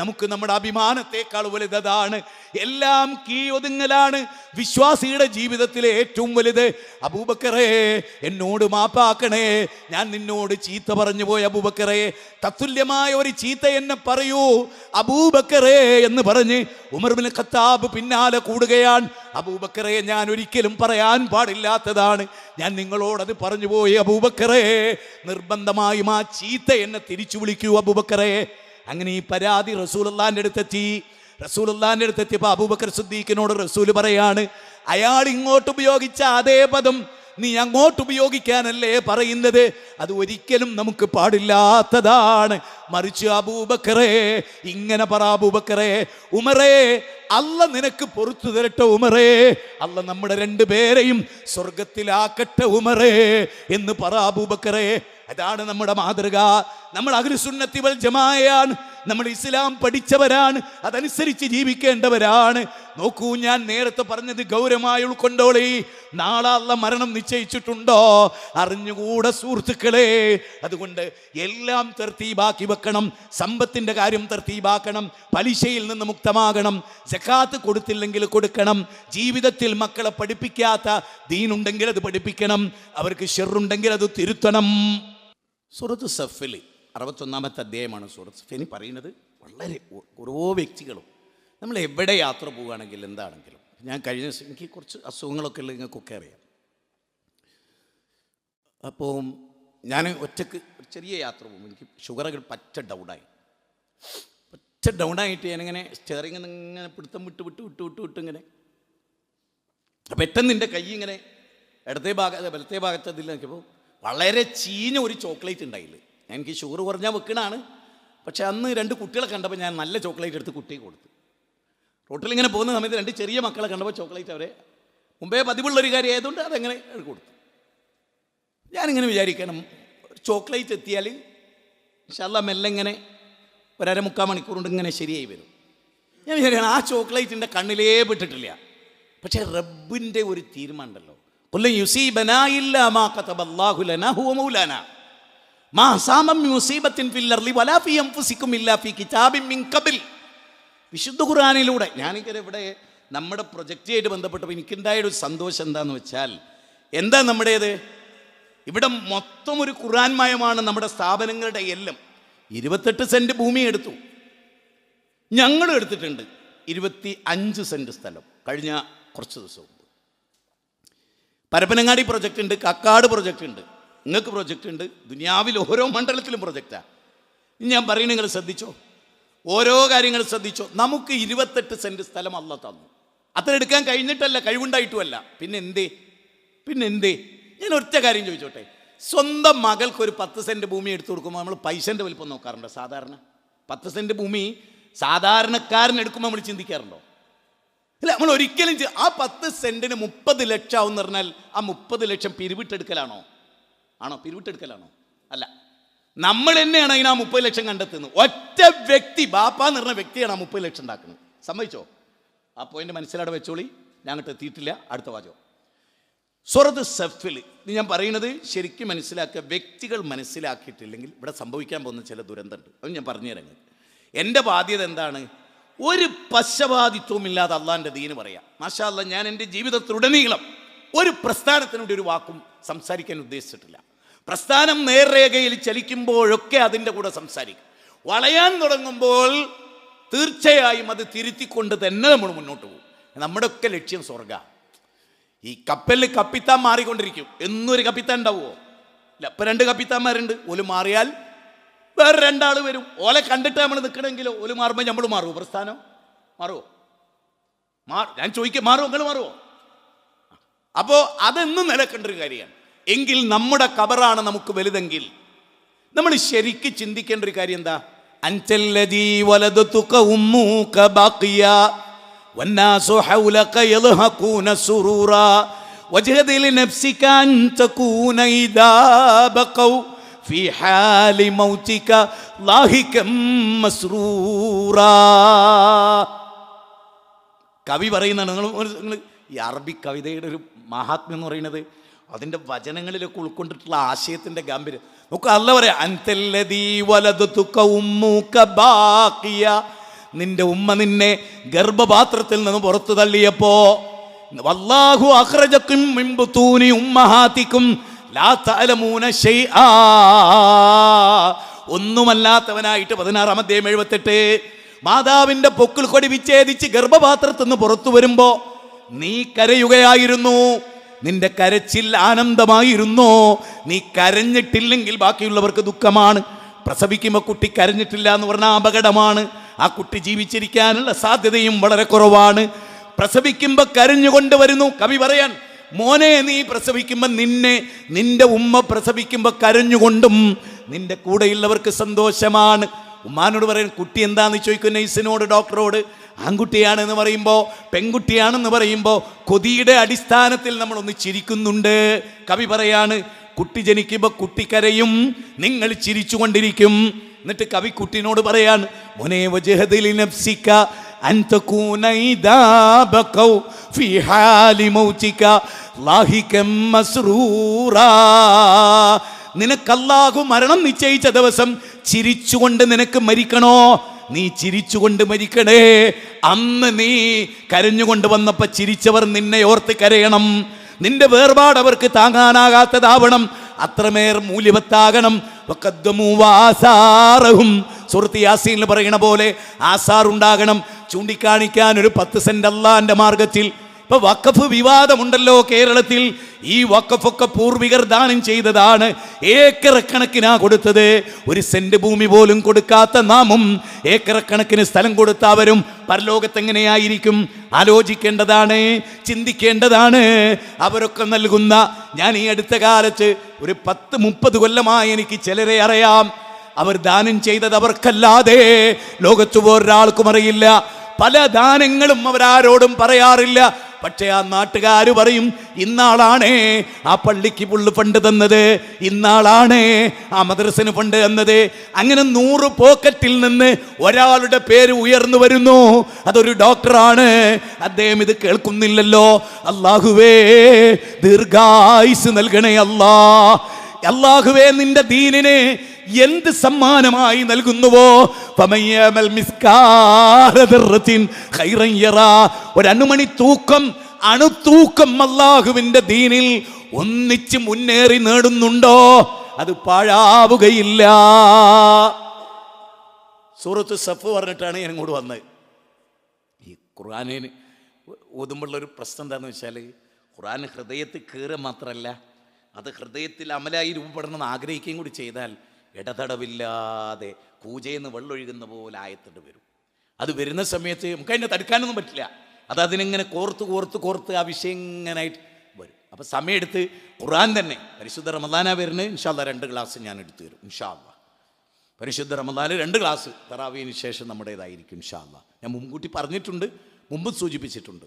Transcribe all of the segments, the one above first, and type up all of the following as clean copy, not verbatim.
നമുക്ക് നമ്മുടെ അഭിമാനത്തെക്കാൾ വലുതാണ്. എല്ലാം കീഴൊതുങ്ങലാണ് വിശ്വാസിയുടെ ജീവിതത്തിലെ ഏറ്റവും വലുത്. അബൂബക്കറേ, എന്നോട് മാപ്പാക്കണേ, ഞാൻ നിന്നോട് ചീത്ത പറഞ്ഞു പോയ അബൂബക്കറേ, തത്തുല്യമായ ഒരു ചീത്ത എന്നെ പറയൂ അബൂബക്കറേ എന്ന് പറഞ്ഞ് ഉമർ ഇബ്നു ഖത്താബ് പിന്നാലെ കൂടുകയാണ്. അബൂബക്കറേ, ഞാൻ ഒരിക്കലും പറയാൻ പാടില്ലാത്തതാണ്, ഞാൻ നിങ്ങളോടത് പറഞ്ഞു പോയി അബൂബക്കറേ, നിർബന്ധമായും ആ ചീത്ത എന്നെ തിരിച്ചു വിളിക്കൂ അബൂബക്കറേ. അങ്ങനെ ഈ പരാതി റസൂലുള്ളാഹിന്റെ അടുത്തെത്തിയപ്പോൾ അബൂബക്കർ സിദ്ദീഖിനോട് റസൂൽ പറയാണ്, അയാൾ ഇങ്ങോട്ട് ഉപയോഗിച്ച അതേ പദം നീ അങ്ങോട്ട് ഉപയോഗിക്കാനല്ലേ പറയുന്നത്? അത് ഒരിക്കലും നമുക്ക് പാടില്ലാത്തതാണ്. മറിച്ച് അബൂബക്കറേ, ഇങ്ങനെ പറ അബൂബക്കറേ, ഉമറേ, അല്ല നിനക്ക് പുറത്തു തരട്ടെ ഉമറേ, അല്ല നമ്മുടെ രണ്ടുപേരെയും സ്വർഗത്തിലാക്കട്ടെ ഉമറേ എന്ന് പറ അബൂബക്കറേ. അതാണ് നമ്മുടെ മാതൃക. നമ്മൾ അഹ്ലുസുന്നത്തി വൽ ജമാഅയാണ്, നമ്മൾ ഇസ്ലാം പഠിച്ചവരാണ്, അതനുസരിച്ച് ജീവിക്കേണ്ടവരാണ്. നോക്കൂ, ഞാൻ നേരത്തെ പറഞ്ഞത് ഗൗരവമായി ഉൾക്കൊണ്ടോളി. നാളെ അല്ലാഹ് മരണം നിശ്ചയിച്ചിട്ടുണ്ടോ അറിഞ്ഞുകൂടെ സുഹൃത്തുക്കളെ. അതുകൊണ്ട് എല്ലാം തർത്തീബാക്കി വെക്കണം. സമ്പത്തിന്റെ കാര്യം തർത്തീബാക്കണം, പലിശയിൽ നിന്ന് മുക്തമാകണം, സകാത്ത് കൊടുത്തില്ലെങ്കിൽ കൊടുക്കണം, ജീവിതത്തിൽ മക്കളെ പഠിപ്പിക്കാത്ത ദീനുണ്ടെങ്കിൽ അത് പഠിപ്പിക്കണം, അവർക്ക് ഷെറുണ്ടെങ്കിൽ അത് തിരുത്തണം. സൂറത്ത് സഫിൽ 61-ാമത്തെ അധ്യായമാണ് സൂറത്ത് സഫിൽ പറയുന്നത്. വളരെ ഓരോ വ്യക്തികളും നമ്മൾ എവിടെ യാത്ര പോവുകയാണെങ്കിൽ എന്താണെങ്കിലും, ഞാൻ കഴിഞ്ഞ എനിക്ക് കുറച്ച് അസുഖങ്ങളൊക്കെ ഉള്ള നിങ്ങൾക്കൊക്കെ അറിയാം. അപ്പോൾ ഞാൻ ഒറ്റക്ക് ഒരു ചെറിയ യാത്ര പോകും, എനിക്ക് ഷുഗറൊക്കെ പറ്റ ഡൗണായിട്ട് ഞാനിങ്ങനെ സ്റ്റെയറിങ് ഇങ്ങനെ പിടുത്തം വിട്ട് ഇങ്ങനെ പെട്ടെന്ന് എൻ്റെ കൈ ഇങ്ങനെ വലത്തെ ഭാഗത്ത് അതിൽ നോക്കിയപ്പോൾ വളരെ ചീഞ്ഞ ഒരു ചോക്ലേറ്റ് ഉണ്ടായില്ല. എനിക്ക് ഷുഗർ കുറഞ്ഞാൽ വെക്കണതാണ്, പക്ഷെ അന്ന് 2 കുട്ടികളെ കണ്ടപ്പോൾ ഞാൻ നല്ല ചോക്ലേറ്റ് എടുത്ത് കുട്ടിയെ കൊടുത്തു. റോട്ടിലിങ്ങനെ പോകുന്ന സമയത്ത് 2 ചെറിയ മക്കളെ കണ്ടപ്പോൾ ചോക്ലേറ്റ് അവരെ മുമ്പേ പതിവുള്ളൊരു കാര്യം ആയതുകൊണ്ട് അതെങ്ങനെ കൊടുത്തു. ഞാനിങ്ങനെ വിചാരിക്കണം, ചോക്ലേറ്റ് എത്തിയാൽ ഇൻഷാല്ലാ മെല്ലെ ഇങ്ങനെ 1.5-3 മണിക്കൂർ കൊണ്ട് ഇങ്ങനെ ശരിയായി വരും. ഞാൻ വിചാരിക്കണം ആ ചോക്ലേറ്റിൻ്റെ കണ്ണിലേ പെട്ടിട്ടില്ല. പക്ഷേ റബ്ബിൻ്റെ ഒരു തീരുമാനം ഉണ്ടല്ലോ, വിശുദ്ധ ഖുർആനിലൂടെ. ഞാനിങ്ങനെ ഇവിടെ നമ്മുടെ പ്രൊജക്റ്റുമായിട്ട് ബന്ധപ്പെട്ടപ്പോൾ എനിക്കുണ്ടായൊരു സന്തോഷം എന്താണെന്ന് വെച്ചാൽ, എന്താ നമ്മുടേത് ഇവിടെ മൊത്തം ഒരു ഖുർആൻ മയമാണ് നമ്മുടെ സ്ഥാപനങ്ങളുടെ എല്ലാം. 28 സെൻറ്റ് ഭൂമി എടുത്തു, ഞങ്ങളും എടുത്തിട്ടുണ്ട് 25 സെൻറ്റ് സ്ഥലം കഴിഞ്ഞ കുറച്ച് ദിവസം മുമ്പ്. പരപ്പനങ്ങാടി പ്രൊജക്റ്റ് ഉണ്ട്, കക്കാട് പ്രൊജക്റ്റ് ഉണ്ട്, നിങ്ങൾക്ക് പ്രൊജക്റ്റ് ഉണ്ട്, ദുനിയാവിൽ ഓരോ മണ്ഡലത്തിലും പ്രൊജക്റ്റാണ്. ഞാൻ പറയുന്നത് നിങ്ങൾ ശ്രദ്ധിച്ചോ, ഓരോ കാര്യങ്ങൾ ശ്രദ്ധിച്ചോ. നമുക്ക് 28 സെൻറ്റ് സ്ഥലം അല്ലാഹ് തന്നു. അത്ര എടുക്കാൻ കഴിഞ്ഞിട്ടല്ല, കഴിവുണ്ടായിട്ടുമല്ല. പിന്നെ എന്തേ ഞാൻ ഒറ്റ കാര്യം ചോദിച്ചോട്ടെ, സ്വന്തം മകൾക്കൊരു 10 സെൻറ്റ് ഭൂമി എടുത്തു കൊടുക്കുമ്പോൾ നമ്മൾ പൈസൻ്റെ വലിപ്പം നോക്കാറുണ്ടോ? സാധാരണ 10 സെൻറ്റ് ഭൂമി സാധാരണക്കാരൻ എടുക്കുമ്പോൾ നമ്മൾ ചിന്തിക്കാറുണ്ടോ? അല്ല, നമ്മൾ ഒരിക്കലും ആ 10 സെൻറ്റിന് 30 ലക്ഷം ആവും എന്ന് പറഞ്ഞാൽ ആ 30 ലക്ഷം പിരിവിട്ടെടുക്കലാണോ? പിരിവിട്ടെടുക്കലാണോ? അല്ല, നമ്മൾ തന്നെയാണ് അതിന് ആ 30 ലക്ഷം കണ്ടെത്തുന്നത്. ഒറ്റ വ്യക്തി, ബാപ്പ എന്ന് പറഞ്ഞ വ്യക്തിയാണ് ആ 30 ലക്ഷം ഉണ്ടാക്കുന്നത്. സമ്മതിച്ചോ? ആ പോയിന്റ് മനസ്സിലാടെ വെച്ചോളി, ഞാൻ അങ്ങോട്ട് എത്തിയിട്ടില്ല. അടുത്ത വാചകം സൂറത്ത് സഫിൽ. ഇത് ഞാൻ പറയുന്നത് ശരിക്കും മനസ്സിലാക്കുക. വ്യക്തികൾ മനസ്സിലാക്കിയിട്ടില്ലെങ്കിൽ ഇവിടെ സംഭവിക്കാൻ പോകുന്ന ചില ദുരന്തമുണ്ട്. അത് ഞാൻ പറഞ്ഞുതരാം. എൻ്റെ ബാധ്യത എന്താണ്? ഒരു പക്ഷപാതിത്വവും ഇല്ലാതെ അള്ളാഹിൻ്റെ ദീന് പറയാം. മാഷാ അല്ലാ, ഞാൻ എൻ്റെ ജീവിതത്തിലുടനീളം ഒരു പ്രസ്ഥാനത്തിനോട് ഒരു വാക്കും സംസാരിക്കാൻ ഉദ്ദേശിച്ചിട്ടില്ല. പ്രസ്ഥാനം നേർരേഖയിൽ ചലിക്കുമ്പോഴൊക്കെ അതിൻ്റെ കൂടെ സംസാരിക്കും. വളയാൻ തുടങ്ങുമ്പോൾ തീർച്ചയായും അത് തിരുത്തിക്കൊണ്ട് തന്നെ നമ്മൾ മുന്നോട്ട് പോകും. നമ്മുടെയൊക്കെ ലക്ഷ്യം സ്വർഗ്ഗ. ഈ കപ്പലിൽ കപ്പിത്താൻ മാറിക്കൊണ്ടിരിക്കും. എന്നൊരു കപ്പിത്താൻ ഉണ്ടാവുമോ? ഇല്ല. ഇപ്പം 2 കപ്പിത്താന്മാരുണ്ട്. ഓല് മാറിയാൽ വേറെ 2 ആൾ വരും. ഓലെ കണ്ടിട്ട് നമ്മൾ നിൽക്കണമെങ്കിലോ ഓല് മാറുമ്പോൾ നമ്മൾ മാറുമോ? പ്രസ്ഥാനം മാറുമോ? ഞാൻ ചോദിക്കുക, മാറുമോ? നിങ്ങൾ മാറുമോ? അപ്പോൾ അതെന്നും നിലക്കേണ്ട ഒരു കാര്യമാണ്. എങ്കിൽ നമ്മുടെ ഖബറാണ് നമുക്ക് വലുതെങ്കിൽ നമ്മൾ ശരിക്ക് ചിന്തിക്കേണ്ട ഒരു കാര്യം എന്താ? അൻതല്ലദീ വലദതുക ഉമ്മുക ബാഖിയ വന്നാസു ഹൗലക യൽഹഖൂന സുറൂറാ വജ്ഹദി ലിനഫ്സിക അൻ തകൂന ഇദാ ബഖൗ ഫീ ഹാലി മൗതിക ലാഹികം മസ്റൂറാ. കവി പറയുന്നതാണ്. നിങ്ങൾ ഈ അറബി കവിതയുടെ ഒരു മഹാത്മ്യം എന്ന് പറയുന്നത്, അതിൻ്റെ വചനങ്ങളിലൊക്കെ ഉൾക്കൊണ്ടിട്ടുള്ള ആശയത്തിൻ്റെ ഗാംഭീര്യം നോക്ക്. അല്ലാഹു പറയാ അൻതല്ലദീ വലദതുക ഉമ്മുക ബാഖിയ, നിന്റെ ഉമ്മ നിന്നെ ഗർഭപാത്രത്തിൽ നിന്ന് പുറത്തു തള്ളിയപ്പോ വല്ലാഹു അഖ്റജകും മിൻ ബുതൂനി ഉമ്മഹാതികും ലാ തഅലമൂന ശൈആ, ഒന്നുമല്ലാത്തവനായിട്ട് 16-ാം അധ്യായം 78, മാതാവിന്റെ പൊക്കിൾ കൊടി വിച്ഛേദിച്ച് ഗർഭപാത്രത്തിൽ നിന്ന് പുറത്തു വരുമ്പോ നീ കരയുകയായിരുന്നു, നിന്റെ കരച്ചിൽ ആനന്ദമായിരുന്നോ? നീ കരഞ്ഞിട്ടില്ലെങ്കിൽ ബാക്കിയുള്ളവർക്ക് ദുഃഖമാണ്. പ്രസവിക്കുമ്പോൾ കുട്ടി കരഞ്ഞിട്ടില്ല എന്ന് പറഞ്ഞാൽ അപകടമാണ്. ആ കുട്ടി ജീവിച്ചിരിക്കാനുള്ള സാധ്യതയും വളരെ കുറവാണ്. പ്രസവിക്കുമ്പോൾ കരഞ്ഞുകൊണ്ട് വരുന്നു. കവി പറയാൻ, മോനെ നീ പ്രസവിക്കുമ്പോൾ നിന്റെ ഉമ്മ പ്രസവിക്കുമ്പോൾ കരഞ്ഞുകൊണ്ടും നിന്റെ കൂടെയുള്ളവർക്ക് സന്തോഷമാണ്. ഉമ്മാനോട് പറയാൻ, കുട്ടി എന്താന്ന് ചോദിക്കും നഴ്സിനോട്, ഡോക്ടറോട്. ആൺകുട്ടിയാണെന്ന് പറയുമ്പോൾ, പെൺകുട്ടിയാണെന്ന് പറയുമ്പോൾ കൊതിയുടെ അടിസ്ഥാനത്തിൽ നമ്മളൊന്ന് ചിരിക്കുന്നുണ്ട്. കവി പറയാണ്, കുട്ടി ജനിക്കുമ്പോൾ കുട്ടി കരയും, നിങ്ങൾ ചിരിച്ചുകൊണ്ടിരിക്കും. എന്നിട്ട് കവി കുട്ടിനോട് പറയാണ്, മോനെ വജ്ഹദ് ലിനഫ്സിക അൻ തകൂന ഇദാ ബഖൗ ഫീ ഹാലി മൗതിക ലാഹികം മസ്റൂറാ, നിനക്ക് അല്ലാഹു മരണം നിശ്ചയിച്ച ദിവസം ചിരിച്ചുകൊണ്ട് നിനക്ക് മരിക്കണോ? നീ ചിരിച്ചുകൊണ്ട് മരിക്കണേ. അന്ന് നീ കരഞ്ഞുകൊണ്ട് വന്നപ്പോൾ ചിരിച്ചവർ നിന്നെ ഓർത്ത് കരയണം. നിന്റെ വേർപാട് അവർക്ക് താങ്ങാനാകാത്തതാവണം, അത്രമേർ മൂല്യവത്താകണം. സൂറത്ത് യാസീനിൽ പറയണ പോലെ ആസാർ ഉണ്ടാകണം. ചൂണ്ടിക്കാണിക്കാൻ ഒരു 10 സെന്റ് അല്ലാഹുവിന്റെ മാർഗത്തിൽ. ഇപ്പൊ വഖഫ് വിവാദമുണ്ടല്ലോ കേരളത്തിൽ. ഈ വഖഫൊക്കെ പൂർവികർ ദാനം ചെയ്തതാണ്. ഏക്കറക്കണക്കിനാ കൊടുത്തത്. 1 സെന്റ് ഭൂമി പോലും കൊടുക്കാത്ത നാമും ഏക്കറക്കണക്കിന് സ്ഥലം കൊടുത്തവരും പരലോകത്ത് എങ്ങനെയായിരിക്കും? ആലോചിക്കേണ്ടതാണ്, ചിന്തിക്കേണ്ടതാണ്. അവരൊക്കെ നൽകുന്ന, ഞാൻ ഈ അടുത്ത കാലത്ത് ഒരു 10-30 കൊല്ലമായി എനിക്ക് ചിലരെ അറിയാം. അവർ ദാനം ചെയ്തത് അവർക്കല്ലാതെ ലോകത്ത് വേറൊരാൾക്കും അറിയില്ല. പല ദാനങ്ങളും അവരാരോടും പറയാറില്ല. പക്ഷേ ആ നാട്ടുകാർ പറയും, ഇന്നാളാണ് ആ പള്ളിക്ക് പുള്ള് ഫണ്ട് തന്നത്, ഇന്നാളാണ് ആ മദ്രസന് ഫണ്ട് തന്നത്. അങ്ങനെ 100 പോക്കറ്റിൽ നിന്ന് ഒരാളുടെ പേര് ഉയർന്നു വരുന്നു. അതൊരു ഡോക്ടറാണ്. അദ്ദേഹം ഇത് കേൾക്കുന്നില്ലല്ലോ. അല്ലാഹുവേ ദീർഘായുസ് നൽകണേ അല്ലാ. അല്ലാഹുവേ നിന്റെ ദീനിനെ എന്ത് സമ്മാനമായി നൽകുന്നുവോ, ഒരണുമണി തൂക്കം, അണുതൂക്കം അല്ലാഹുവിന്റെ ദീനിൽ ഒന്നിച്ച് മുന്നേറി നേടുന്നുണ്ടോ, അത് പാഴാവുകയില്ല. സൂറത്ത് സഫ് പറഞ്ഞിട്ടാണ് ഞാൻ ഇങ്ങോട്ട് വന്നത്. ഈ ഖുർആനിന് ഓതുമ്പോഴുള്ളൊരു പ്രശ്നം എന്താണെന്ന് വെച്ചാൽ, ഖുർആൻ ഹൃദയത്തിൽ കയറുക മാത്രമല്ല, അത് ഹൃദയത്തിൽ അമലായി രൂപപ്പെടണമെന്ന് ആഗ്രഹിക്കുകയും കൂടി ചെയ്താൽ ഇടതടവില്ലാതെ പൂജയെന്ന് വെള്ളമൊഴുകുന്ന പോലെ ആയത്തിട്ട് വരും. അത് വരുന്ന സമയത്ത് നമുക്ക് അതിനെ തടുക്കാനൊന്നും പറ്റില്ല. അത് അതിനെങ്ങനെ കോർത്ത് ആ വിഷയം ഇങ്ങനായിട്ട് വരും. അപ്പം സമയമെടുത്ത് ഖുർആൻ തന്നെ പരിശുദ്ധ റമദാനാ വരുന്നത്. ഇൻഷാ അല്ലാഹ് 2 ക്ലാസ് ഞാൻ എടുത്തു തരും. ഇൻഷാ അല്ലാഹ് പരിശുദ്ധ റമദാനിൽ 2 ക്ലാസ് തറാവീന് ശേഷം നമ്മുടേതായിരിക്കും ഇൻഷാ അല്ലാഹ്. ഞാൻ മുൻകൂട്ടി പറഞ്ഞിട്ടുണ്ട്, മുമ്പ് സൂചിപ്പിച്ചിട്ടുണ്ട്.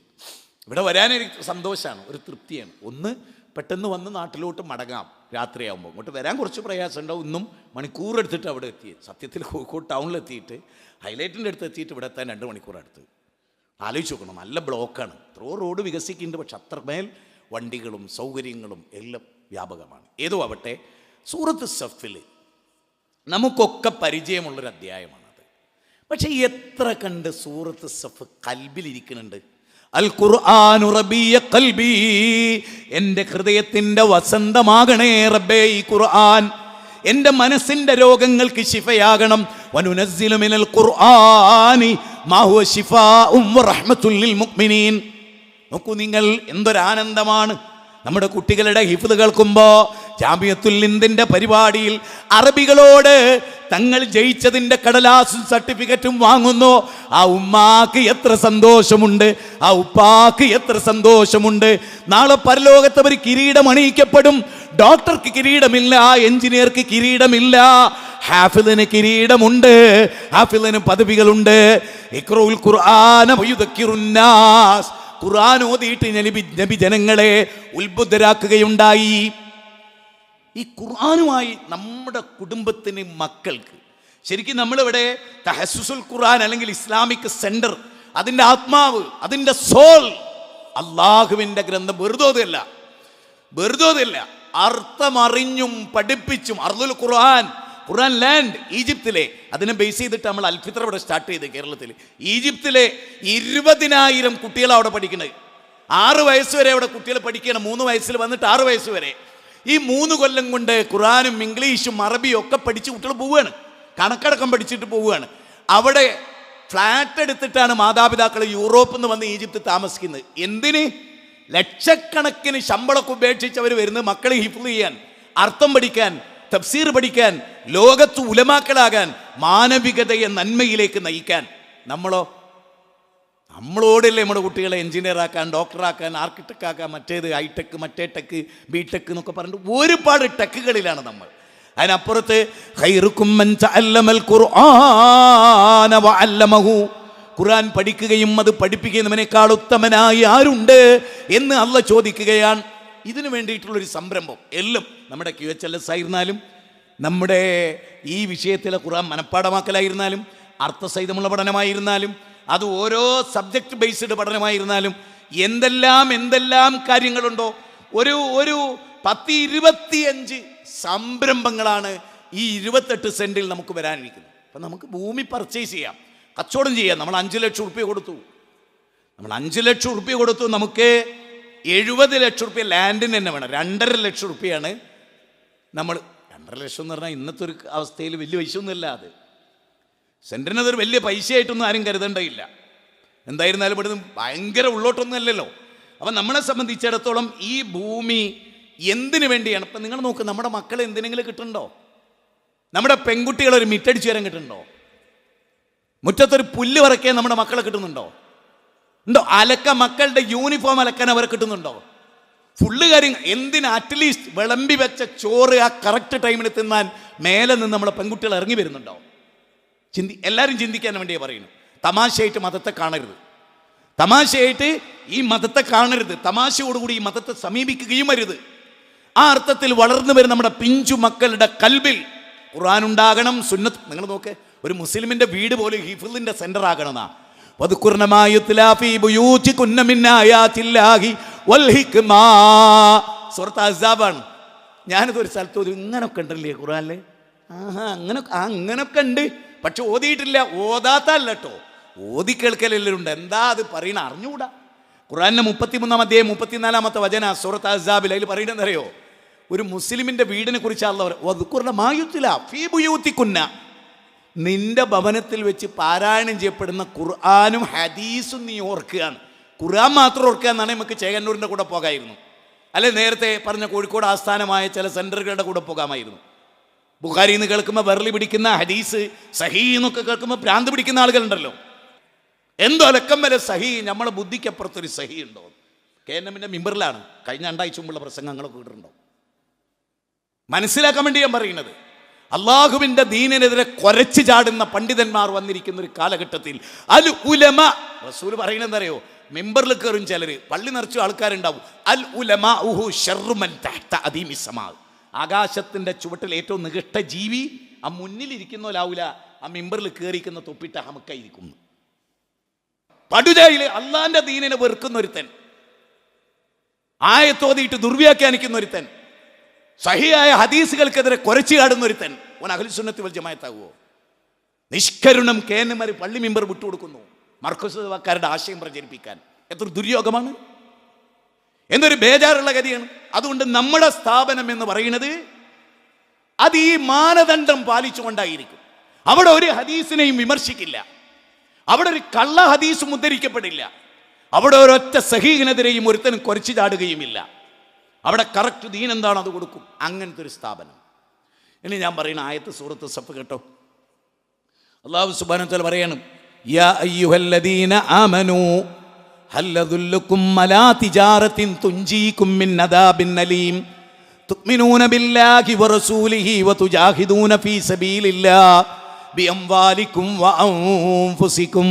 ഇവിടെ വരാനെനിക്ക് സന്തോഷമാണ്, ഒരു തൃപ്തിയാണ്. ഒന്ന്, പെട്ടെന്ന് വന്ന് നാട്ടിലോട്ട് മടങ്ങാം. രാത്രിയാകുമ്പോൾ ഇങ്ങോട്ട് വരാൻ കുറച്ച് പ്രയാസം ഉണ്ടാവും. ഇന്നും മണിക്കൂർ എടുത്തിട്ട് അവിടെ എത്തിയത്. സത്യത്തിൽ കോഴിക്കോട് ടൗണിലെത്തിയിട്ട് ഹൈലൈറ്റിൻ്റെ അടുത്ത് എത്തിയിട്ട് ഇവിടെ എത്താൻ 2 മണിക്കൂർ അടുത്ത്. ആലോചിച്ച് നോക്കണം, നല്ല ബ്ലോക്കാണ്. എത്രയോ റോഡ് വികസിക്കുന്നുണ്ട്, പക്ഷെ അത്രമേൽ വണ്ടികളും സൗകര്യങ്ങളും എല്ലാം വ്യാപകമാണ്. ഏതോ ആവട്ടെ, സൂറത്ത് സഫിൽ നമുക്കൊക്കെ പരിചയമുള്ളൊരു അധ്യായമാണത്. പക്ഷെ എത്ര കണ്ട് സൂറത്ത് സഫ് കൽബിലിരിക്കുന്നുണ്ട്. അൽ ഖുർആനു റബിയ ഖൽബി, എൻ്റെ ഹൃദയത്തിൻ്റെ വസന്തമാകണേ റബ്ബേ ഈ ഖുർആൻ. എൻ്റെ മനസ്സിൻ്റെ രോഗങ്ങൾക്ക് ശിഫയാകണം. വനുനസ്സിലു മിനൽ ഖുർആനി മാ ഹുവ ശിഫാഉം വറഹ്മത്തുൽ ലിൽ മുഅ്മിനീൻ. നോക്കൂ നിങ്ങൾ, എന്തൊരാനന്ദമാണ്. നമ്മുടെ കുട്ടികളുടെ ഹിഫ്ദ് കേൾക്കുമ്പോൾ ജാമിയത്തുൽ ഹിന്ദിന്റെ പരിപാടിയിൽ അറബികളോട് തങ്ങൾ ജയിച്ചതിൻ്റെ കടലാസും സർട്ടിഫിക്കറ്റും വാങ്ങുന്നു. ആ ഉമ്മാക്ക് എത്ര സന്തോഷമുണ്ട്, ആ ഉപ്പാക്ക് എത്ര സന്തോഷമുണ്ട്. നാളെ പരലോകത്ത് അവർ കിരീടം അണിയിക്കപ്പെടും. ഡോക്ടർക്ക് കിരീടമില്ല, എഞ്ചിനീയർക്ക് കിരീടമില്ല, ഹാഫിളിന് കിരീടമുണ്ട്, ഹാഫിളിന് പദവികളുണ്ട്. ഇഖ്റഉൽ ഖുർആന വയുദക്കിറുന്നാസ്, ഖുർആൻ ഓതിയിട്ട് നബി ജനങ്ങളെ ഉത്ബുദ്ധരാക്കുകയുണ്ടായി. ഈ ഖുർആനുമായി നമ്മുടെ കുടുംബത്തിന്, മക്കൾക്ക് ശരിക്കും നമ്മളിവിടെ തഹസ്സുസുൽ ഖുർആൻ അല്ലെങ്കിൽ ഇസ്ലാമിക് സെന്റർ, അതിൻ്റെ ആത്മാവ്, അതിൻ്റെ സോൾ അള്ളാഹുവിൻ്റെ ഗ്രന്ഥം വെറുതോതല്ല. വെറുതെ അതില്ല, അർത്ഥമറിഞ്ഞും പഠിപ്പിച്ചും. അർദുൽ ഖുർആൻ, ഖുർആൻ ലാൻഡ് ഈജിപ്തിലെ, അതിനെ ബേസ് ചെയ്തിട്ട് നമ്മൾ അൽഫിത്ര ഇവിടെ സ്റ്റാർട്ട് ചെയ്ത് കേരളത്തിൽ. ഈജിപ്തിലെ 20,000 കുട്ടികളാണ് അവിടെ പഠിക്കുന്നത്. 6 വയസ്സ് വരെ അവിടെ കുട്ടികൾ പഠിക്കുകയാണ്. 3 വയസ്സിൽ വന്നിട്ട് 6 വയസ്സ് വരെ. ഈ 3 കൊല്ലം കൊണ്ട് ഖുർആനും ഇംഗ്ലീഷും അറബിയും ഒക്കെ പഠിച്ച് കുട്ടികൾ പോവുകയാണ്, കണക്കടക്കം പഠിച്ചിട്ട് പോവുകയാണ്. അവിടെ ഫ്ലാറ്റ് എടുത്തിട്ടാണ് മാതാപിതാക്കൾ യൂറോപ്പിൽ നിന്ന് വന്ന് ഈജിപ്ത് താമസിക്കുന്നത്. എന്തിന്? ലക്ഷക്കണക്കിന് ശമ്പളമൊക്കെ ഉപേക്ഷിച്ച് അവർ വരുന്നത് മക്കളെ ഹിഫ്ള് ചെയ്യാൻ, അർത്ഥം പഠിക്കാൻ, തഫ്സീർ പഠിക്കാൻ, ലോകത്ത് ഉലമാക്കളാകാൻ, മാനവികതയെ നന്മയിലേക്ക് നയിക്കാൻ. നമ്മളോടല്ലേ നമ്മുടെ കുട്ടികളെ എഞ്ചിനീയറാക്കാൻ, ഡോക്ടറാക്കാൻ, ആർക്കിടെക്ട് ആക്കാൻ, മറ്റേത് ഹൈടെക്, മറ്റേ ടെക്, ബി ടെക് എന്നൊക്കെ പറഞ്ഞിട്ട് ഒരുപാട് ടെക്കുകളിലാണ് നമ്മൾ. അതിനപ്പുറത്ത് ഖൈറുക്കും മൻ തഅല്ലമൽ ഖുർആന വഅല്ലമഹു, ഖുർആൻ പഠിക്കുകയും അത് പഠിപ്പിക്കുന്നവനേക്കാൾ ഉത്തമനായി ആരുണ്ട് എന്ന് അള്ളാഹ് ചോദിക്കുകയാണ്. ഇതിനു വേണ്ടിയിട്ടുള്ളൊരു സംരംഭം എല്ലാം നമ്മുടെ QHLS ആയിരുന്നാലും, നമ്മുടെ ഈ വിഷയത്തിലെ ഖുർആൻ മനഃപ്പാടമാക്കലായിരുന്നാലും, അർത്ഥസഹിതമുള്ള പഠനമായിരുന്നാലും, അത് ഓരോ സബ്ജക്റ്റ് ബേസ്ഡ് പഠനമായിരുന്നാലും, എന്തെല്ലാം കാര്യങ്ങളുണ്ടോ, ഒരു 10-25 സംരംഭങ്ങളാണ് ഈ 28 സെൻറ്റിൽ നമുക്ക് വരാനിരിക്കുന്നത്. അപ്പം നമുക്ക് ഭൂമി പർച്ചേസ് ചെയ്യാം, കച്ചവടം ചെയ്യാം. നമ്മൾ 5 ലക്ഷം റുപ്യ കൊടുത്തു, നമുക്ക് 70 ലക്ഷം റുപ്യ ലാൻഡിന് തന്നെ വേണം. 2.5 ലക്ഷം റുപ്യാണ് നമ്മൾ. 2.5 ലക്ഷം എന്ന് പറഞ്ഞാൽ ഇന്നത്തെ ഒരു അവസ്ഥയിൽ വലിയ പൈസ ഒന്നുമില്ല. അത് സെൻറ്റിന് അതൊരു വലിയ പൈസയായിട്ടൊന്നും ആരും കരുതേണ്ടയില്ല. എന്തായിരുന്നാലും ഇവിടുന്ന് ഭയങ്കര ഉള്ളോട്ടൊന്നും അല്ലല്ലോ. അപ്പം നമ്മളെ സംബന്ധിച്ചിടത്തോളം ഈ ഭൂമി എന്തിനു വേണ്ടിയാണ്? ഇപ്പം നിങ്ങൾ നോക്ക്, നമ്മുടെ മക്കളെ എന്തിനെങ്കിലും കിട്ടുന്നുണ്ടോ? നമ്മുടെ പെൺകുട്ടികളൊരു മിറ്റടിച്ചു തരാൻ കിട്ടുന്നുണ്ടോ? മുറ്റത്തൊരു പുല്ല് വറയ്ക്കാൻ നമ്മുടെ മക്കളെ കിട്ടുന്നുണ്ടോ? ഉണ്ടോ? മക്കളുടെ യൂണിഫോം അലക്കാൻ അവരെ കിട്ടുന്നുണ്ടോ? ഫുള്ള് കാര്യങ്ങൾ എന്തിന്? അറ്റ്ലീസ്റ്റ് വിളമ്പി വെച്ച ചോറ് ആ കറക്റ്റ് ടൈമിന് തിന്നാൻ മേലെ നിന്ന് നമ്മളെ പെൺകുട്ടികൾ ഇറങ്ങി വരുന്നുണ്ടോ? എല്ലാവരും ചിന്തിക്കാൻ വേണ്ടിയാണ് പറയുന്നു. തമാശയായിട്ട് മതത്തെ കാണരുത്, ഈ മതത്തെ കാണരുത്, തമാശയോടുകൂടി ഈ മതത്തെ സമീപിക്കുകയും അരുത്. ആ അർത്ഥത്തിൽ വളർന്നു വരുന്ന നമ്മുടെ പിഞ്ചു മക്കളുടെ കൽബിൽ ഖുർആൻ ഉണ്ടാകണം, സുന്നത്ത്. നിങ്ങൾ നോക്ക്, ഒരു മുസ്ലിമിന്റെ വീട് പോലും ഹിഫ്ളിന്റെ സെന്റർ ആകണമെന്നാ. ഞാനിത് ഒരു സ്ഥലത്ത് ഇങ്ങനൊക്കെ ഉണ്ടല്ലേ ഖുർആനില്? അങ്ങനൊക്കെ ഉണ്ട്, പക്ഷെ ഓതിയിട്ടില്ല. ഓതാത്തല്ല കേട്ടോ, ഓതി കേൾക്കലെല്ലാം ഉണ്ട്. എന്താ അത് പറയണ അറിഞ്ഞുകൂടാ. ഖുർആനിന്റെ 33-ാം അധ്യായം 34-ാമത്തെ വചന സൂറത്ത് അഹ്സാബിൽ അതിൽ പറയണെന്നറിയോ? ഒരു മുസ്ലിമിന്റെ വീടിനെ കുറിച്ച് നിന്റെ ഭവനത്തിൽ വെച്ച് പാരായണം ചെയ്യപ്പെടുന്ന ഖുർആനും ഹദീസും നീ ഓർക്കുകയാണ്. ഖുർആൻ മാത്രം ഓർക്കുക എന്നാണ് നമുക്ക് ചേകന്നൂരിൻ്റെ കൂടെ പോകാമായിരുന്നു, അല്ലെ നേരത്തെ പറഞ്ഞ കോഴിക്കോട് ആസ്ഥാനമായ ചില സെൻറ്ററുകളുടെ കൂടെ പോകാമായിരുന്നു. ബുഖാരിയിൽ നിന്ന് കേൾക്കുമ്പോൾ വെറലി പിടിക്കുന്ന, ഹദീസ് സഹീ എന്നൊക്കെ കേൾക്കുമ്പോൾ ഭ്രാന്ത് പിടിക്കുന്ന ആളുകളുണ്ടല്ലോ. എന്തോ അലക്കം വരെ സഹി, നമ്മളെ ബുദ്ധിക്കപ്പുറത്തൊരു സഹി ഉണ്ടോ? KNM മിമ്പറിലാണ് കഴിഞ്ഞ 2 ആഴ്ച മുമ്പുള്ള പ്രസംഗങ്ങളൊക്കെ കേട്ടിട്ടുണ്ടോ? മനസ്സിലാക്കാൻ വേണ്ടി ഞാൻ പറയുന്നത്, അള്ളാഹുവിൻ്റെ ദീനിനെതിരെ കുരച്ചു ചാടുന്ന പണ്ഡിതന്മാർ വന്നിരിക്കുന്ന ഒരു കാലഘട്ടത്തിൽ അൽ ഉലമ, റസൂൽ പറയുന്നതെന്തറിയോ? മിമ്പറിൽ കയറും ചിലർ, പള്ളി നിറച്ചു ആൾക്കാരുണ്ടാവും. അൽ ഉലമാഉഹു ശർറു മൻ തഹ്ത അദീമി സമാ, ആകാശത്തിൻ്റെ ചുവട്ടിൽ ഏറ്റവും നികഷ്ട ജീവി ആ മുന്നിലിരിക്കുന്നോലാവൂല, ആ മിമ്പറിൽ കയറിക്കുന്ന തൊപ്പിട്ട ഹമക്കായിരിക്കുന്നു. പടുജയിൽ അള്ളാന്റെ ദീനിനെ വെറുക്കുന്ന ഒരുത്തൻ, ആയത്തോതിയിട്ട് ദുർവ്യാഖ്യാനിക്കുന്ന ഒരുത്തൻ, സഹിയായ ഹദീസുകൾക്കെതിരെ കുരച്ചു കാടുന്ന ഒരുത്തൻ, ഓൻ അഹ്ലുസ് സുന്നത്തി വൽ ജമാഅത്താകുമോ? നിഷ്കരുണം KNM പള്ളി മിമ്പർ വിട്ടുകൊടുക്കുന്നു മർക്കസുകാരുടെ ആശയം പ്രചരിപ്പിക്കാൻ. എത്ര ദുര്യോഗമാണ്, എന്നൊരു ബേജാറുള്ള ഗതിയാണ്. അതുകൊണ്ട് നമ്മുടെ സ്ഥാപനം എന്ന് പറയുന്നത് അത് ഈ മാനദണ്ഡം പാലിച്ചുകൊണ്ടായിരിക്കും. അവിടെ ഒരു ഹദീസിനെയും വിമർശിക്കില്ല, അവിടെ ഒരു കള്ള ഹദീസും ഉദ്ധരിക്കപ്പെടില്ല, അവിടെ ഒരൊറ്റ സഹീഹിനെതിരെയും ഒരുത്തനും കുരച്ചു ചാടുകയുമില്ല. അവിടെ കറക്റ്റ് ദീൻ എന്താണ് അത് കൊടുക്കും. അങ്ങനത്തെ ഒരു സ്ഥാപനം. ഇനി ഞാൻ പറയുന്ന ആയത്ത് സൂറത്ത് സഫ് കേട്ടോ. അല്ലാഹു സുബ്ഹാനഹു വ തആല പറയാണ്, യാ അയ്യുഹല്ലദീന ആമനൂ ഹൽ അദുല്ലുകും അലാ തിജാറത്തിൻ തുൻജീകും മിൻ അദാബിൻ അലീം തുഅ്മിനൂന ബില്ലാഹി വറസൂലിഹി വതുജാഹിദൂന ഫീ സബീലില്ലാഹി ബിഅംവാലികും വഅൻഫുസികും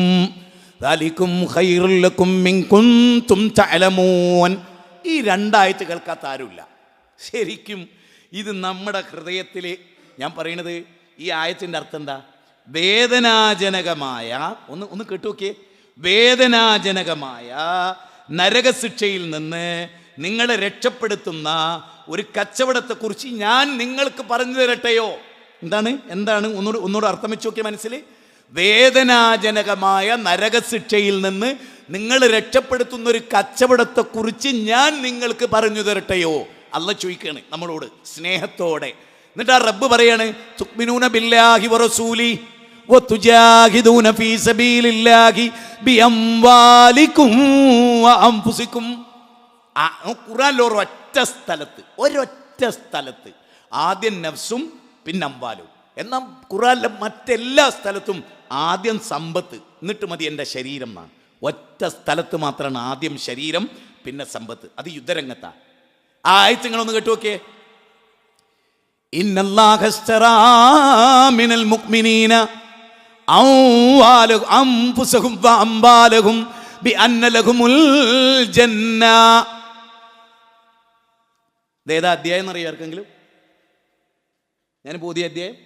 ദാലികും ഖൈറുൽ ലക്കും ഇൻ കുൻതും തഅലമൂൻ. ഈ 2 ആയത്ത് കേൾക്കാത്ത ആരുമില്ല. ശരിക്കും ഇത് നമ്മുടെ ഹൃദയത്തിൽ, ഞാൻ പറയുന്നത് ഈ ആയത്തിൻ്റെ അർത്ഥം എന്താ? വേദനാജനകമായ ഒന്ന് കേട്ടു നോക്കിയേ, വേദനാജനകമായ നരകശിക്ഷയിൽ നിന്ന് നിങ്ങളെ രക്ഷപ്പെടുത്തുന്ന ഒരു കച്ചവടത്തെക്കുറിച്ച് ഞാൻ നിങ്ങൾക്ക് പറഞ്ഞു തരട്ടെയോ? എന്താണ് ഒന്നുകൂടെ അർത്ഥം വെച്ച് നോക്കിയ മനസ്സിൽ, വേദനാജനകമായ നരകശിക്ഷയിൽ നിന്ന് നിങ്ങൾ രക്ഷപ്പെടുത്തുന്ന ഒരു കച്ചവടത്തെക്കുറിച്ച് ഞാൻ നിങ്ങൾക്ക് പറഞ്ഞു തരട്ടെയോ? അല്ലാഹ് ചോദിക്കുകയാണ് നമ്മളോട് സ്നേഹത്തോടെ. എന്നിട്ട് ആ റബ്ബ് പറയാണ്, തുഅ്മിനൂന ബില്ലാഹി വറസൂലി വതുജാഹിദൂന ഫീ സബീലില്ലാഹി ബിഅംവാലികും വഅൻഫുസികും. ഖുർആനിൽ ഒരൊറ്റ സ്ഥലത്ത് ആദ്യം നഫ്സും പിന്നെ അംവാലും. എന്നാൽ ഖുർആനിലെ മറ്റെല്ലാ സ്ഥലത്തും ആദ്യം സമ്പത്ത്, എന്നിട്ട് മതി എൻ്റെ ശരീരം എന്നാണ്. ഒറ്റ സ്ഥലത്ത് മാത്രമാണ് ആദ്യം ശരീരം പിന്നെ സമ്പത്ത്. അത് യുദ്ധരംഗത്താണ്. ആ ആയത്ത് നിങ്ങളൊന്ന് കേട്ടു നോക്കിയേ. ഇന്നല്ലാഹസ്തറാ മിനൽ മുഅ്മിനീന അൻഫുസഹും വഅംവാലഹും ബിഅന്ന ലഹുമുൽ ജന്ന. ഇതേതാ അധ്യായം എന്നറിയോ ആർക്കെങ്കിലും? ഞാൻ പുതിയ അധ്യായം.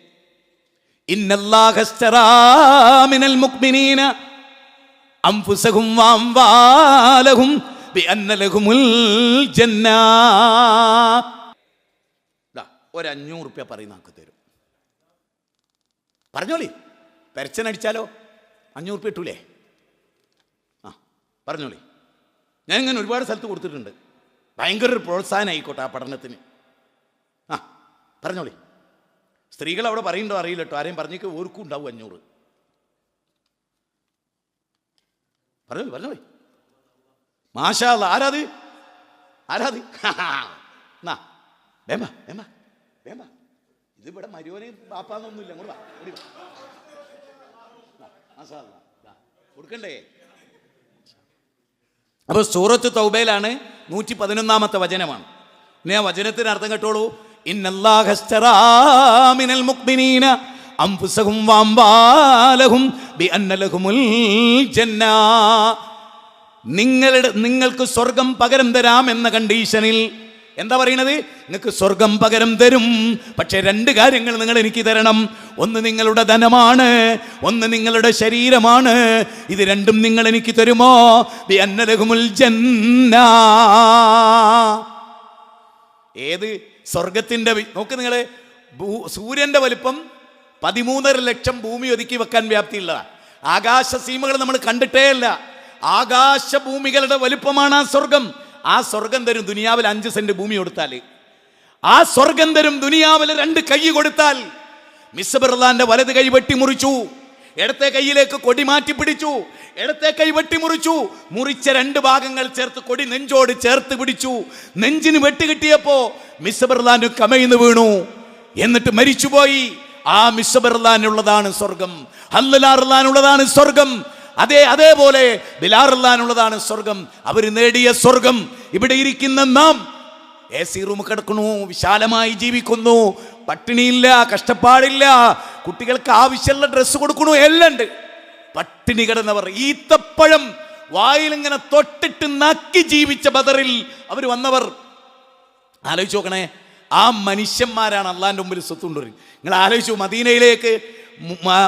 ഇന്നല്ലാഹസ്തറാ മിനൽ മുഅ്മിനീന അൻഫുസഹും വഅംവാലഹും ബിഅന്ന ലഹുമുൽ ജന്ന. ഒരു 500 റുപ്യ പറയുന്ന ആൾക്ക് തരും. പറഞ്ഞോളി, പെരച്ചനടിച്ചാലോ 500 റുപ്യ ഇട്ടൂലേ? ആ പറഞ്ഞോളി. ഞാൻ ഇങ്ങനെ ഒരുപാട് സ്ഥലത്ത് കൊടുത്തിട്ടുണ്ട്. ഭയങ്കര ഒരു പ്രോത്സാഹനം ആയിക്കോട്ടെ ആ പഠനത്തിന്. ആ പറഞ്ഞോളി. സ്ത്രീകൾ അവിടെ പറയുന്നുണ്ടോ അറിയില്ല കേട്ടോ. ആരെയും പറഞ്ഞേക്ക് ഓർക്കും ഉണ്ടാവും 500. പറഞ്ഞോളി. മാഷാ അല്ലാ. ആരാത്? എന്നാ വേമ്പ ഇതിവിടെ മരുവനെ ബാപ്പാന്നൊന്നുമില്ല. കൊടുക്കണ്ടേ? അപ്പൊ സൂറത്ത് തൗബയിലാണ് 111-ാമത്തെ വചനമാണ്. ഇനി ആ വചനത്തിന് അർത്ഥം കേട്ടോളൂ. ഇന്നല്ലാഹസ്തറാ മിനൽ മുഅ്മിനീന അൻഫുസഹും വഅംവാലഹും ബിഅന്ന ലഹുമുൽ ജന്ന. നിങ്ങൾക്ക് സ്വർഗം പകരം തരാം എന്ന കണ്ടീഷനിൽ എന്താ പറയണത്? നിങ്ങൾക്ക് സ്വർഗം പകരം തരും, പക്ഷെ 2 കാര്യങ്ങൾ നിങ്ങൾ എനിക്ക് തരണം. ഒന്ന് നിങ്ങളുടെ ധനമാണ്, ഒന്ന് നിങ്ങളുടെ ശരീരമാണ്. ഇത് രണ്ടും നിങ്ങൾ എനിക്ക് തരുമോ? ബിഅന്ന ലഹുമുൽ ജന്ന. ഏത് സ്വർഗത്തിന്റെ നോക്ക് നിങ്ങള്. സൂര്യന്റെ വലിപ്പം 13.5 ലക്ഷം ഭൂമി ഒതുക്കി വെക്കാൻ വ്യാപ്തിയുള്ളതാണ്. ആകാശ സീമകൾ നമ്മൾ കണ്ടിട്ടേ അല്ല. ആകാശ ഭൂമികളുടെ വലിപ്പമാണ് ആ സ്വർഗം. ആ സ്വർഗം തരും ദുനിയാവിൽ 5 സെന്റ് ഭൂമി കൊടുത്താൽ. ആ സ്വർഗം തരും ദുനിയാവിൽ 2 കൈ കൊടുത്താൽ. മിസ്ബർലാന്റെ വലത് കൈ വെട്ടിമുറിച്ചു, ഇടത്തെ കൈയിലേക്ക് കൊടി മാറ്റി പിടിച്ചു. ഇടത്തെ കൈ വെട്ടിമുറിച്ചു, മുറിച്ച 2 ഭാഗങ്ങൾ ചേർത്ത് കൊടി നെഞ്ചോട് ചേർത്ത് പിടിച്ചു. നെഞ്ചിന് വെട്ടുകിട്ടിയപ്പോ മിസ്ബർലാന് കമയിന്ന് വീണു, എന്നിട്ട് മരിച്ചുപോയി. ആ മിസ്ബർലാനുള്ളതാണ് സ്വർഗം, ഹല്ലലാറുള്ളതാണ് സ്വർഗം. അതേപോലെ ബിലാറുള്ളതാണ് സ്വർഗം. അവർ നേടിയ സ്വർഗം ഇവിടെ ഇരിക്കുന്ന നാം AC റൂം കിടക്കുന്നു, വിശാലമായി ജീവിക്കുന്നു, പട്ടിണിയില്ല, കഷ്ടപ്പാടില്ല, കുട്ടികൾക്ക് ആവശ്യമുള്ള ഡ്രസ്സ് കൊടുക്കണു, എല്ലാം ഉണ്ട്. പട്ടിണി കിടന്നവർ ഈത്തപ്പഴം വായിലിങ്ങനെ തൊട്ടിട്ട് നക്കി ജീവിച്ച ബദറിൽ അവർ വന്നവർ. ആലോചിച്ച് നോക്കണേ, ആ മനുഷ്യന്മാരാണ് അള്ളാന്റെ മുമ്പിൽ സ്വത്തുണ്ടവർ. നിങ്ങൾ ആലോചിച്ചു, മദീനയിലേക്ക്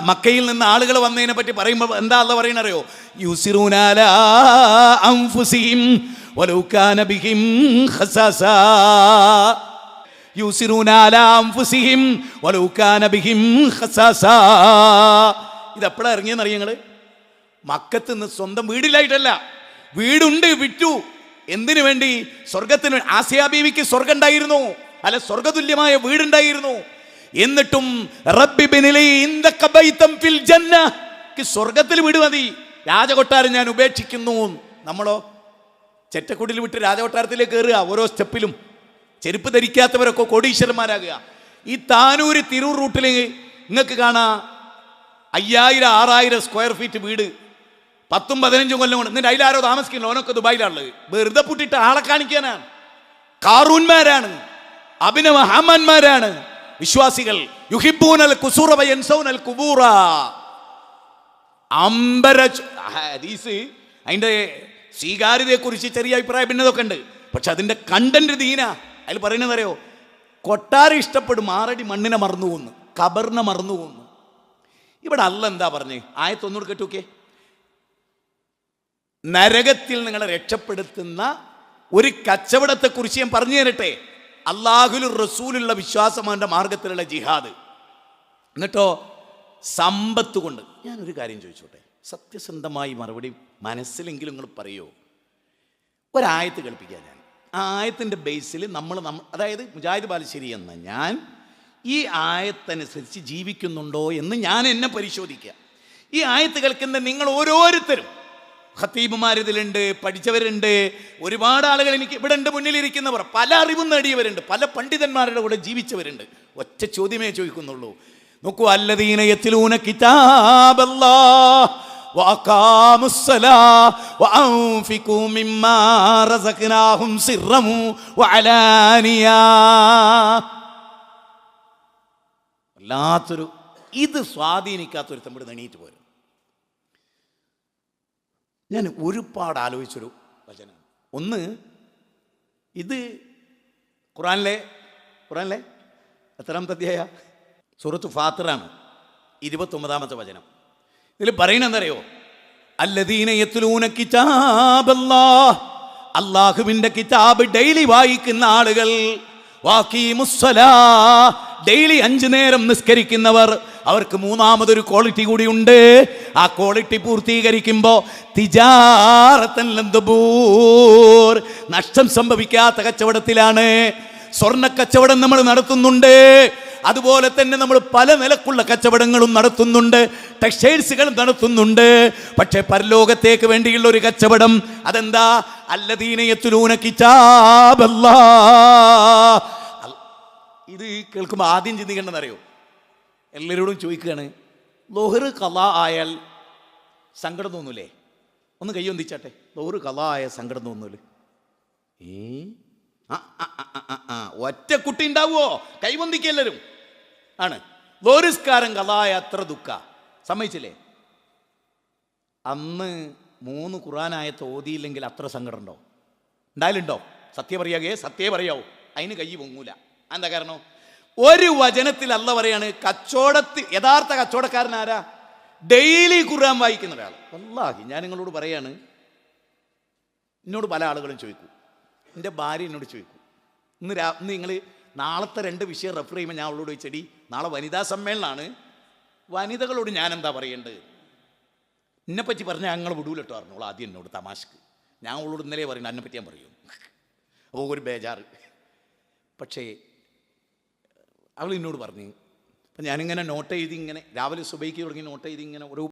മക്കയിൽ നിന്ന് ആളുകൾ വന്നതിനെ പറ്റി പറയുമ്പോൾ എന്താ അല്ലാഹ് പറയണറിയോ? യുസിറൂന അലാ അൻഫുസിഹിം വലൗ കാന ബിഹിം ഖസാസാ. യുസിറൂന അലാ അൻഫുസിഹിം വലൗ കാന ബിഹിം ഖസാസാ. ഇതെപ്പോഴാണ് ഇറങ്ങിയെന്ന് അറിയാം നിങ്ങൾ? മക്കത്ത് നിന്ന് സ്വന്തം വീടില്ലായിട്ടല്ല, വീടുണ്ട്, വിറ്റു. എന്തിനു വേണ്ടി? സ്വർഗത്തിന്. ആസിയ ബീവിക്ക് സ്വർഗം ഉണ്ടായിരുന്നു, അല്ല സ്വർഗതുല്യമായ വീടുണ്ടായിരുന്നു. എന്നിട്ടും സ്വർഗത്തിൽ വീട് മതി, രാജകൊട്ടാരം ഞാൻ ഉപേക്ഷിക്കുന്നു. നമ്മളോ ചെറ്റക്കുടിൽ വിട്ട് രാജകൊട്ടാരത്തിലേക്ക് കയറുക, ഓരോ സ്റ്റെപ്പിലും ചെരുപ്പ് ധരിക്കാത്തവരൊക്കെ കോടീശ്വരന്മാരാകുക. ഈ താനൂര് തിരൂർ റൂട്ടിൽ നിങ്ങൾക്ക് കാണാം 5000-6000 സ്ക്വയർ ഫീറ്റ് വീട്, 10-15 കൊല്ലം കൊണ്ട്. എന്നിട്ട് അതിലാരോ താമസിക്കുന്നു, ഓനൊക്കെ ദുബായിലാണുള്ളത്. വെറുതെ പൂട്ടിട്ട് ആളെ കാണിക്കാനാണ്. കാറൂന്മാരാണ്, അഭിനവ ഹാമാന്മാരാണ് വിശ്വാസികൾ. യുഹിബ്ബൂനൽ ഖുസൂറ വയൻസൗനൽ ഖുബൂറ. ഹദീസ് അതിന്റെ സ്വീകാര്യതയെക്കുറിച്ച് ചെറിയ അഭിപ്രായ ഭിന്നതൊക്കെ ഉണ്ട്, പക്ഷെ അതിന്റെ കണ്ടന്റ് ദീന. അതിൽ പറയുന്നത് അറിയോ? കൊട്ടാരം ഇഷ്ടപ്പെടും, 6 അടി മണ്ണിനെ മറന്നു പോകുന്നു, ഖബറിനെ മറന്നു പോകുന്നു. ഇവിടെ അല്ലാഹ് എന്താ പറഞ്ഞേ? ആയത്തൊന്നൂടെ കേട്ടുക്കെ. നരകത്തിൽ നിങ്ങളെ രക്ഷപ്പെടുത്തുന്ന ഒരു കച്ചവടത്തെക്കുറിച്ച് ഞാൻ പറഞ്ഞു തരട്ടെ. അള്ളാഹുലും റസൂലുള്ള വിശ്വാസം, അവൻ്റെ മാർഗത്തിലുള്ള ജിഹാദ്. എന്നിട്ടോ സമ്പത്ത് കൊണ്ട് ഞാനൊരു കാര്യം ചോദിച്ചോട്ടെ, സത്യസന്ധമായി മറുപടി മനസ്സിലെങ്കിലും നിങ്ങൾ പറയോ? ഒരായത്ത് കേൾപ്പിക്കുക ഞാൻ. ആ ആയത്തിൻ്റെ ബേസിൽ നമ്മൾ അതായത് മുജാഹിദ് ബാലുശ്ശേരി എന്ന ഞാൻ ഈ ആയത്തനുസരിച്ച് ജീവിക്കുന്നുണ്ടോ എന്ന് ഞാൻ എന്നെ പരിശോധിക്കുക. ഈ ആയത്ത് കേൾക്കുന്ന നിങ്ങൾ ഓരോരുത്തരും, ഖത്തീബുമാരിതിലുണ്ട്, പഠിച്ചവരുണ്ട്, ഒരുപാട് ആളുകൾ എനിക്ക് ഇവിടെ ഉണ്ട്, മുന്നിലിരിക്കുന്നവർ പല അറിവും നേടിയവരുണ്ട്, പല പണ്ഡിതന്മാരുടെ കൂടെ ജീവിച്ചവരുണ്ട്. ഒറ്റ ചോദ്യമേ ചോദിക്കുന്നുള്ളൂ. നോക്കൂ, അല്ലദീന യത്ലൂന കിതാബല്ലാഹ് വഅഖാമുസ്സലാഹ വഅൻഫിഖൂ മിമ്മാ റസഖ്നാഹും സിർറൻ വഅലാനിയ. വല്ലാത്തൊരു ഇത് സ്വാധീനിക്കാത്തൊരു തമ്മിൽ എണീറ്റ് പോരും. ഞാൻ ഒരുപാട് ആലോചിച്ചൊരു വചനം. ഒന്ന്, ഇത് ഖുറാനിലെ എത്രാമത്തെ അധ്യായ? സൂറത്ത് ഫാത്തിറാണ്, 29-ാമത്തെ വചനം. ഇതിൽ പറയണെന്തറിയോ? അല്ലദീന യത്ലൂന കിതാബല്ലാഹ്, അല്ലാഹുവിൻ്റെ കിതാബ് ഡെയിലി വായിക്കുന്ന ആളുകൾ, വഅഖീമുസ്സലാഹ്, ഡെയിലി 5 നേരം നിസ്കരിക്കുന്നവർ, അവർക്ക് മൂന്നാമതൊരു ക്വാളിറ്റി കൂടിയുണ്ട്. ആ ക്വാളിറ്റി പൂർത്തീകരിക്കുമ്പോൾ തിജാറത്തൻ ലൻ തബൂർ, നഷ്ടം സംഭവിക്കാത്ത കച്ചവടത്തിലാണ്. സ്വർണ്ണ കച്ചവടം നമ്മൾ നടത്തുന്നുണ്ട്, അതുപോലെ തന്നെ നമ്മൾ പല നിലക്കുള്ള കച്ചവടങ്ങളും നടത്തുന്നുണ്ട്, ടെക്സ്റ്റൈൽസുകളും നടത്തുന്നുണ്ട്. പക്ഷേ പരലോകത്തേക്ക് വേണ്ടിയുള്ള ഒരു കച്ചവടം, അതെന്താ? അല്ലദീന യത്ലൂന കിതാബല്ലാഹ്. ഇത് കേൾക്കുമ്പോൾ ആദ്യം ചിന്തിക്കേണ്ടതെന്നറിയോ? എല്ലാവരോടും ചോദിക്കുകയാണ്, ലോഹർ ഖളാ ആയാൽ സങ്കടം തോന്നൂലേ? ഒന്ന് കയ്യൊന്നിച്ചാട്ടെ. ലോഹർ ഖളാ ആയ സങ്കടം തോന്നൂലേ? ഒറ്റ കുട്ടി ഉണ്ടാവുമോ? കൈവന്തിക്കെല്ലാവരും ആണ്. ലോറിസ്കാരൻ ഖളായ അത്ര ദുഃഖ സമ്മതിച്ചില്ലേ? അന്ന് 3 ഖുർആനായത്ത് ഓതിയില്ലെങ്കിൽ അത്ര സങ്കടം ഉണ്ടോ? ഉണ്ടായാലുണ്ടോ? സത്യം പറയാവോ? അതിന് കൈ പൊങ്ങൂല. എന്താ കാരണം? ഒരു വചനത്തിൽ അല്ല പറയാണ്, കച്ചവടത്തിൽ യഥാർത്ഥ കച്ചവടക്കാരൻ ആരാ? ഡെയിലി ഖുർആൻ വായിക്കുന്ന ഒരാൾ. വല്ലാഹി ഞാൻ നിങ്ങളോട് പറയാണ്, എന്നോട് പല ആളുകളും ചോദിക്കും, എൻ്റെ ഭാര്യ എന്നോട് ചോദിക്കും, ഇന്ന് നിങ്ങൾ നാളത്തെ 2 വിഷയം റെഫർ ചെയ്യുമ്പോൾ ഞാൻ അവളോട് ചോദിച്ചടി, നാളെ വനിതാ സമ്മേളനമാണ്, വനിതകളോട് ഞാൻ എന്താ പറയേണ്ടത്? എന്നെപ്പറ്റി പറഞ്ഞാൽ ഞങ്ങൾ വിടൂലട്ടോ പറഞ്ഞോളൂ ആദ്യം എന്നോട് തമാശക്ക്. ഞാൻ അവളോട് ഇന്നലെ പറയുന്നത് എന്നെപ്പറ്റി ഞാൻ പറയും. അപ്പോൾ ഒരു ബേജാറ്. പക്ഷേ അവൾ എന്നോട് പറഞ്ഞു, അപ്പം ഞാനിങ്ങനെ നോട്ട് ചെയ്ത്, ഇങ്ങനെ രാവിലെ സുബൈക്ക് തുടങ്ങി നോട്ട് ചെയ്ത് ഇങ്ങനെ ഓരോ